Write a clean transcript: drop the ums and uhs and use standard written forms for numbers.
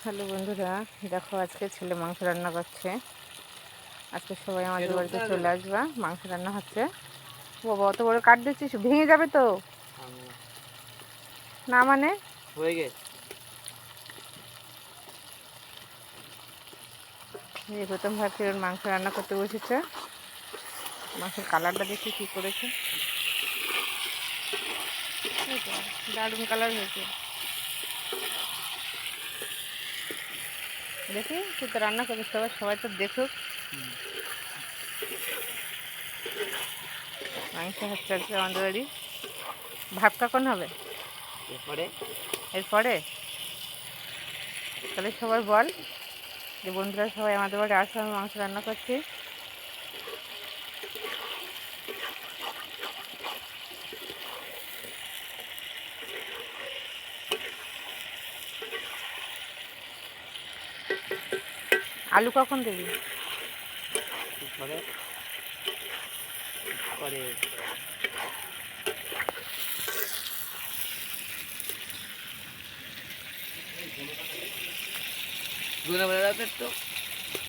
Hello বন্ধুরা, দেখো আজকে ছেলে মাংস রান্না করছে। আজকে সবাই আমাদের বাড়িতে চলে আসবা, মাংস রান্না হচ্ছে। বাবা অত বড় কাট দিচ্ছিস, ভেঙে যাবে তো। না মানে হয়ে গেছে। এই প্রথম ভাবছিলেন মাংস রান্না করতে বসেছে। মাংসের কালারটা দেখি কি করেছে, দারুণ কালার হয়েছে। দেখি তুই তো রান্না করিস, সবাই তো দেখুক। মাংস হচ্ছে আজকে আমাদের বাড়ি। ভাত কখন হবে? এরপরে তাহলে সবাই বল যে বন্ধুরা সবাই আমাদের বাড়ি আসো, আমি মাংস রান্না করছি। আলু কখন দেবি? পরে পরে গুনা বলে দাও তো একটু।